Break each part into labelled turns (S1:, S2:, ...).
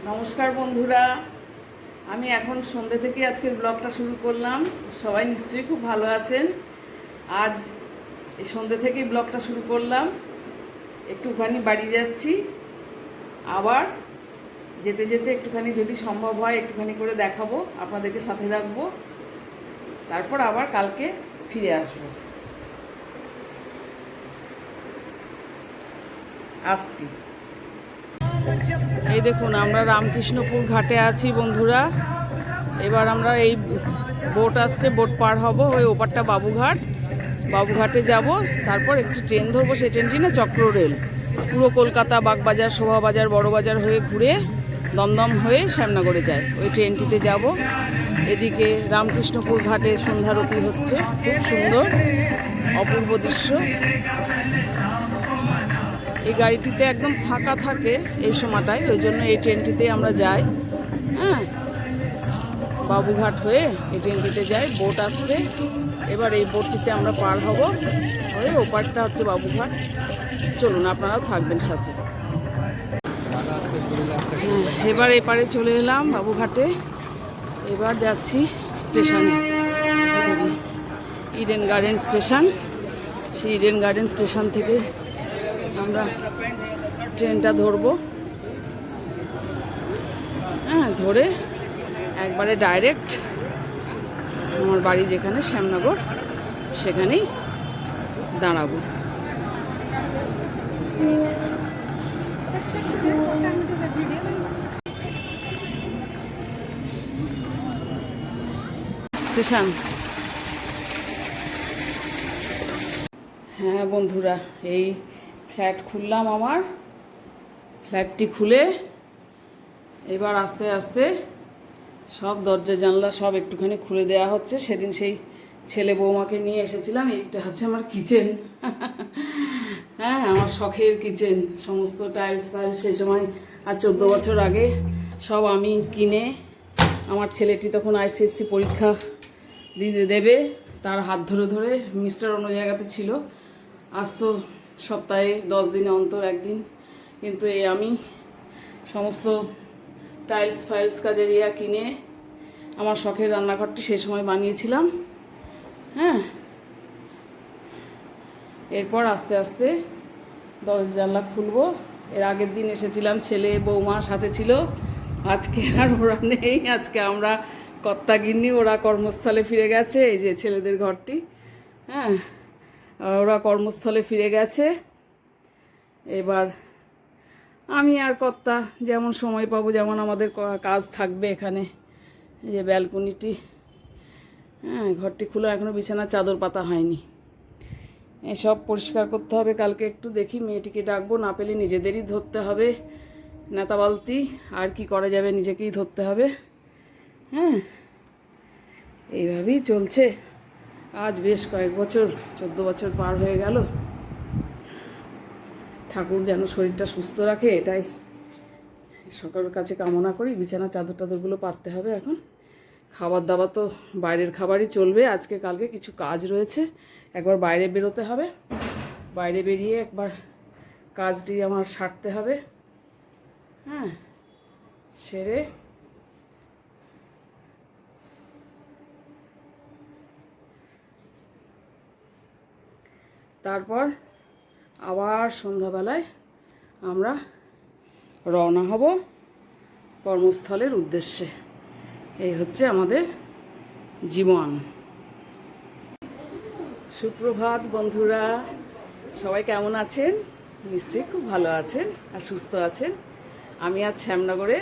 S1: নমস্কার বন্ধুরা, আমি এখন সন্ধ্যে থেকে আজকের ব্লগটা শুরু করলাম। সবাই নিশ্চয়ই খুব ভালো আছেন। আজ এই সন্ধ্যে থেকেই ব্লগটা শুরু করলাম। একটুখানি বাড়ি যাচ্ছি, আবার যেতে যেতে একটুখানি যদি সম্ভব হয় একটুখানি করে দেখাবো, আপনাদেরকে সাথে রাখবো। তারপর আবার কালকে ফিরে আসবো। আসছি। এই দেখুন, আমরা রামকৃষ্ণপুর ঘাটে আছি বন্ধুরা। এবার আমরা এই বোট আসছে, বোট পার হব। ওই ওপারটা বাবুঘাটে যাব। তারপর একটি ট্রেন ধরবো, সেই ট্রেনটি না চক্র রেল, পুরো কলকাতা, বাগবাজার, শোভাবাজার, বড়বাজার হয়ে ঘুরে দমদম হয়ে শ্যামনগরে যায়। ওই ট্রেনটিতে যাব। এদিকে রামকৃষ্ণপুর ঘাটে সন্ধ্যারতি হচ্ছে, খুব সুন্দর অপূর্ব দৃশ্য। এই গাড়িটিতে একদম ফাঁকা থাকে এই সময়টায়, ওই জন্য এই ট্রেনটিতে আমরা যাই। হ্যাঁ, বাবুঘাট হয়ে এই ট্রেনটিতে যাই। বোট আসছে, এবার এই বোটটিতে আমরা পার হব। হয়ে ওপারটা হচ্ছে বাবুঘাট। চলুন, আপনারাও থাকবেন সাথে। এবার এপারে চলে এলাম বাবুঘাটে। এবার যাচ্ছি স্টেশনে, ইডেন গার্ডেন স্টেশন। সেই ইডেন গার্ডেন স্টেশন থেকে আমরা ট্রেনটা ধরবো। হ্যাঁ, ধরে একবারে ডাইরেক্ট আমার বাড়ি যেখানে শ্যামনগর, সেখানেই দাঁড়াবো। স্টেশন। হ্যাঁ বন্ধুরা, এই ফ্ল্যাট খুললাম। আমার ফ্ল্যাটটি খুলে এবার আস্তে আস্তে সব দরজা জানলা সব একটুখানি খুলে দেওয়া হচ্ছে। সেদিন সেই ছেলে বৌমাকে নিয়ে এসেছিলাম। এইটা হচ্ছে আমার কিচেন। হ্যাঁ, আমার শখের কিচেন। সমস্ত টাইলস ফাইলস সেই সময় আর 14 বছর আগে সব আমি কিনে, আমার ছেলেটি তখন আইসিএসসি পরীক্ষা দেবে, তার হাত ধরে ধরে, মিস্টার অন্য জায়গাতে ছিল, আসতো সপ্তাহে 10 দিনে অন্তর একদিন। কিন্তু এই আমি সমস্ত টাইলস ফাইলস কাজের কিনে আমার শখের রান্নাঘরটি সেই সময় বানিয়েছিলাম। হ্যাঁ, এরপর আস্তে আস্তে দরজা জানলা খুলবো। এর আগের দিন এসেছিলাম, ছেলে বৌমা সাথে ছিল। আজকে আর ওরা নেই, আজকে আমরা কর্তা গিন্নি, ওরা কর্মস্থলে ফিরে গেছে। এই যে ছেলেদের ঘরটি। হ্যাঁ, ওরা কর্মস্থলে ফিরে গেছে। এবার আমি আর কর্তা যেমন সময় পাবো, যেমন আমাদের কাজ থাকবে এখানে। এই যে ব্যালকনিটি। হ্যাঁ, ঘরটি খুলে এখনও বিছানার চাদর পাতা হয়নি। এসব পরিষ্কার করতে হবে। কালকে একটু দেখি, মেয়েটিকে ডাকবো, না পেলে নিজেদেরই ধরতে হবে নেতা বালতি। আর কি করা যাবে, নিজেকেই ধরতে হবে। হ্যাঁ, এইভাবেই চলছে। আজ বেশ কয়েক বছর, 14 বছর পার হয়ে গেল। ঠাকুর যেন শরীরটা সুস্থ রাখে, এটাই সকলের কাছে কামনা করি। বিছানা চাদর টাদরগুলো পাততে হবে এখন। খাবার দাবার তো বাইরের খাবারই চলবে। আজকে কালকে কিছু কাজ রয়েছে, একবার বাইরে বেরোতে হবে। বাইরে বেরিয়ে একবার কাজটি আমার সারতে হবে। হ্যাঁ, সেরে তারপর আবার সন্ধ্যাবেলায় আমরা রওনা হব কর্মস্থলের উদ্দেশ্যে। এই হচ্ছে আমাদের জীবন। সুপ্রভাত বন্ধুরা, সবাই কেমন আছেন? নিশ্চয়ই খুব ভালো আছেন আর সুস্থ আছেন। আমি আজ শ্যামনগরে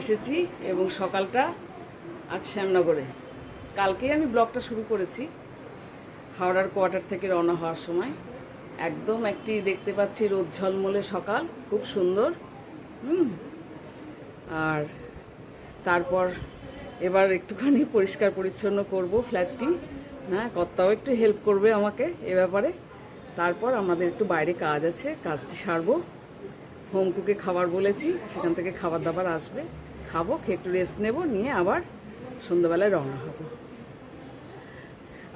S1: এসেছি এবং সকালটা আজ শ্যামনগরে। কালকেই আমি ব্লগটা শুরু করেছি হাওড়ার কোয়ার্টার থেকে রওনা হওয়ার সময়। একদম একটি দেখতে পাচ্ছি রোদ ঝলমলে সকাল, খুব সুন্দর। আর তারপর এবার একটুখানি পরিষ্কার পরিচ্ছন্ন করব ফ্ল্যাটটি। হ্যাঁ, কর্তাও একটু হেল্প করবে আমাকে এ ব্যাপারে। তারপর আমাদের একটু বাইরে কাজ আছে, কাজটি সারবো। হোম কুকে খাবার বলেছি, সেখান থেকে খাবার দাবার আসবে, খাবো, খেয়ে একটু রেস্ট নেব, নিয়ে আবার সন্ধ্যাবেলায় রওনা হব।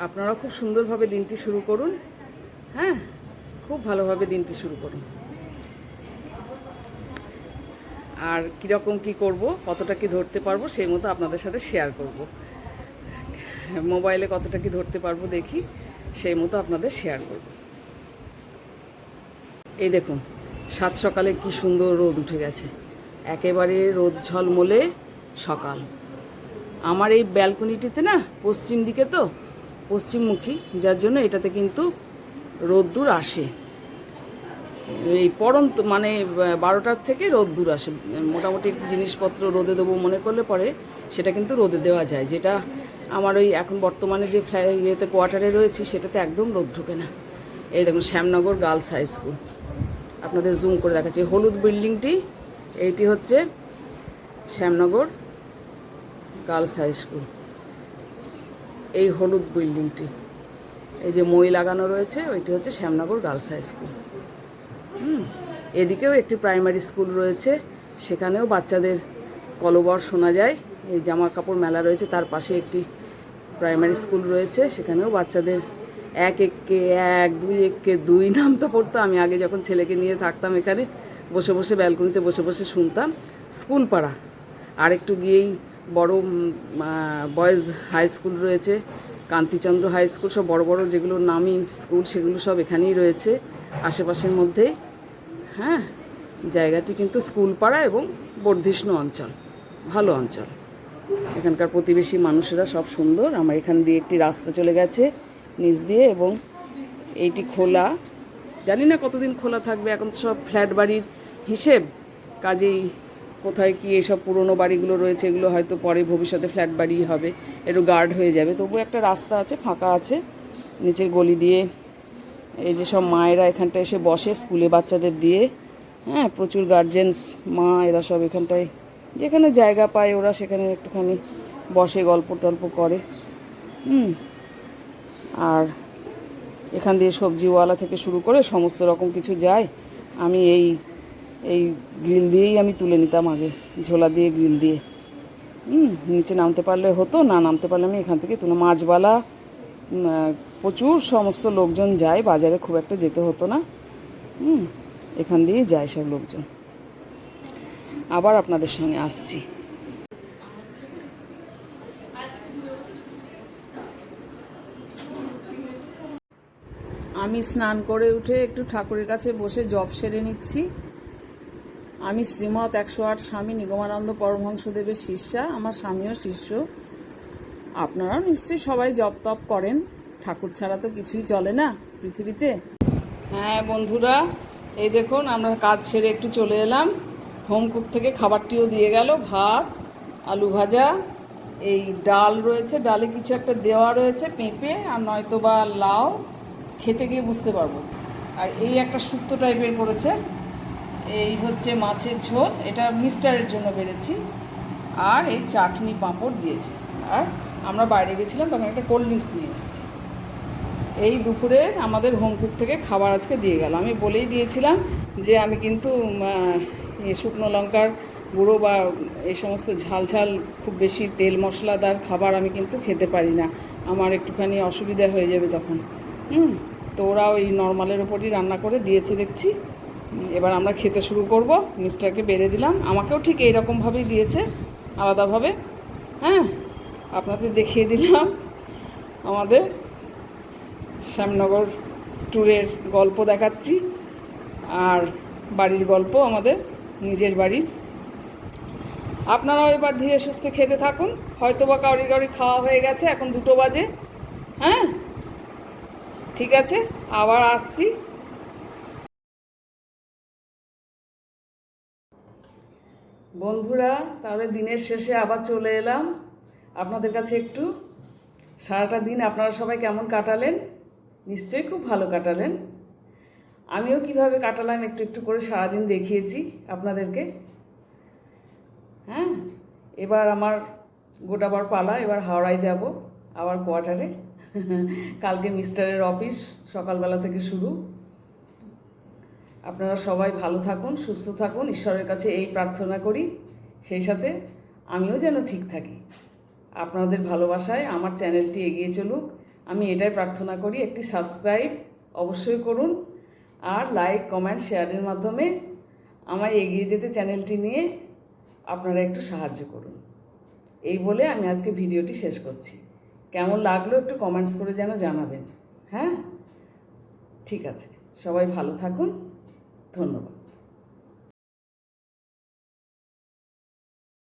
S1: আপনারা খুব সুন্দরভাবে দিনটি শুরু করুন। হ্যাঁ, খুব ভালোভাবে দিনটি শুরু করুন। আর কীরকম কি করব, কতটা কি ধরতে পারবো সেই মতো আপনাদের সাথে শেয়ার করব। মোবাইলে কতটা কি ধরতে পারবো দেখি, সেই মতো আপনাদের শেয়ার করব। এই দেখুন, সাত সকালে কি সুন্দর রোদ উঠে গেছে, একেবারে রোদ ঝলমলে সকাল। আমার এই ব্যালকনিটিতে না পশ্চিম দিকে তো, পশ্চিমমুখী, যার জন্য এটাতে কিন্তু রোদ্দুর আসে। এই পড়ন্ত মানে 12টার থেকে রোদ্দুর আসে। মোটামুটি একটু জিনিসপত্র রোদে দেবো মনে করলে পরে সেটা কিন্তু রোদে দেওয়া যায়। যেটা আমার ওই এখন বর্তমানে যে ইয়েতে কোয়ার্টারে রয়েছি সেটাতে একদম রোদ ঢোকে না। এই দেখুন শ্যামনগর গার্লস হাই স্কুল, আপনাদের জুম করে দেখাচ্ছি। হলুদ বিল্ডিংটি, এইটি হচ্ছে শ্যামনগর গার্লস হাই স্কুল। এই হলুদ বিল্ডিংটি, এই যে মই লাগানো রয়েছে, ওইটি হচ্ছে শ্যামনগর গার্লস হাই স্কুল। এদিকেও একটি প্রাইমারি স্কুল রয়েছে, সেখানেও বাচ্চাদের কলবর শোনা যায়। এই জামা কাপড় মেলা রয়েছে, তার পাশে একটি প্রাইমারি স্কুল রয়েছে, সেখানেও বাচ্চাদের এক এককে এক, দুই এককে দুই নাম তো পড়তো। আমি আগে যখন ছেলেকে নিয়ে থাকতাম এখানে, বসে বসে ব্যালকনিতে বসে বসে শুনতাম। স্কুল পাড়া, আর একটু গিয়েই বড় বয়েজ হাই স্কুল রয়েছে, কান্তিচন্দ্র হাই স্কুল, সব বড় বড় যেগুলো নামি স্কুল সেগুলো সব এখানেই রয়েছে আশেপাশের মধ্যেই। হ্যাঁ, জায়গাটি কিন্তু স্কুল পাড়া এবং বর্ধিষ্ণু অঞ্চল, ভালো অঞ্চল। এখানকার প্রতিবেশী মানুষেরা সব সুন্দর। আমার এখান দিয়ে একটি রাস্তা চলে গেছে নিচ দিয়ে, এবং এইটি খোলা, জানি না কতদিন খোলা থাকবে। এখন তো সব ফ্ল্যাট বাড়ির হিসেব, কাজেই কোথায় কি এসব পুরনো বাড়িগুলো রয়েছে এগুলো হয়তো পরে ভবিষ্যতে ফ্ল্যাট বাড়ি হবে, একটু গার্ড হয়ে যাবে। তবু একটা রাস্তা আছে, ফাঁকা আছে, নিচের গলি দিয়ে এই যে সব মায়েরা এখানটায় এসে বসে স্কুলে বাচ্চাদের দিয়ে। হ্যাঁ, প্রচুর গার্জেন্স মা এরা সব এখানটায় যেখানে জায়গা পায় ওরা সেখানে একটুখানি বসে গল্প টল্প করে। আর এখান দিয়ে সবজিওয়ালা থেকে শুরু করে সমস্ত রকম কিছু যায়। আমি এই গ্রিল দিয়েই আমি তুলে নিতাম আগে, ঝোলা দিয়ে গ্রিল দিয়ে। নিচে নামতে পারলে হতো, না নামতে পারলে আমি এখান থেকে তুলে, মাছবালা প্রচুর সমস্ত লোকজন যায়, বাজারে খুব একটা যেতে হতো না। এখান দিয়েই যায় সব লোকজন। আবার আপনাদের সঙ্গে আসছি। আমি স্নান করে উঠে একটু ঠাকুরের কাছে বসে জপ সেরে নিচ্ছি। আমি শ্রীমৎ 108 স্বামী নিগমানন্দ পরমহংসদেবের শিষ্যা, আমার স্বামীও শিষ্য। আপনারাও নিশ্চয়ই সবাই জপ তপ করেন, ঠাকুর ছাড়া তো কিছুই চলে না পৃথিবীতে। হ্যাঁ বন্ধুরা, এই দেখুন আমরা কাজ সেরে একটু চলে এলাম। হোম কুক থেকে খাবারটিও দিয়ে গেল, ভাত, আলু ভাজা, এই ডাল রয়েছে, ডালে কিছু একটা দেওয়া রয়েছে, পেঁপে আর নয়তো বা লাউ, খেতে গিয়ে বুঝতে পারবো। আর এই একটা শুক্তো টাইপের করেছে, এই হচ্ছে মাছের ঝোল, এটা মিস্টারের জন্য বেড়েছি। আর এই চাটনি পাঁপড় দিয়েছে। আর আমরা বাইরে গেছিলাম, তখন একটা কোল্ড ড্রিঙ্কস নিয়ে এসেছি। এই দুপুরে আমাদের হোমকুক থেকে খাবার আজকে দিয়ে গেল। আমি বলেই দিয়েছিলাম যে আমি কিন্তু শুকনো লঙ্কার গুঁড়ো বা এই সমস্ত ঝাল ঝাল খুব বেশি তেল মশলাদার খাবার আমি কিন্তু খেতে পারি না, আমার একটুখানি অসুবিধা হয়ে যাবে তখন। তো ওরা ওই নর্মালের ওপরই রান্না করে দিয়েছে দেখছি। এবার আমরা খেতে শুরু করব। মিস্টারকে বেড়ে দিলাম, আমাকেও ঠিক এইরকমভাবেই দিয়েছে, আলাদাভাবে। হ্যাঁ, আপনাদের দেখিয়ে দিলাম আমাদের শ্যামনগর ট্যুরের গল্প দেখাচ্ছি, আর বাড়ির গল্প আমাদের নিজের বাড়ির। আপনারাও এবার ধীরে সুস্থে খেতে থাকুন। হয়তো বা কাউরি খাওয়া হয়ে গেছে, এখন 2টো বাজে। হ্যাঁ, ঠিক আছে, আবার আসছি। বন্ধুরা, তাহলে দিনের শেষে আবার চলে এলাম আপনাদের কাছে একটু। সারাটা দিন আপনারা সবাই কেমন কাটালেন? নিশ্চয়ই খুব ভালো কাটালেন। আমিও কিভাবে কাটালাম একটু একটু করে সারাদিন দেখিয়েছি আপনাদেরকে। হ্যাঁ, এবার আমার গোটাবার পালা, এবার হাওড়ায় যাব, আবার কোয়ার্টারে। কালকে মিস্টারের অফিস সকালবেলা থেকে শুরু। আপনারা সবাই ভালো থাকুন, সুস্থ থাকুন, ঈশ্বরের কাছে এই প্রার্থনা করি। সেই সাথে আমিও যেন ঠিক থাকি। আপনাদের ভালোবাসায় আমার চ্যানেলটি এগিয়ে চলুক, আমি এটাই প্রার্থনা করি। একটি সাবস্ক্রাইব অবশ্যই করুন, আর লাইক কমেন্ট শেয়ারের মাধ্যমে আমায় এগিয়ে যেতে চ্যানেলটি নিয়ে আপনারা একটু সাহায্য করুন। এই বলে আমি আজকে ভিডিওটি শেষ করছি। কেমন লাগলো একটু কমেন্টস করে যেন জানাবেন। হ্যাঁ, ঠিক আছে, সবাই ভালো থাকুন, ধন্যবাদ।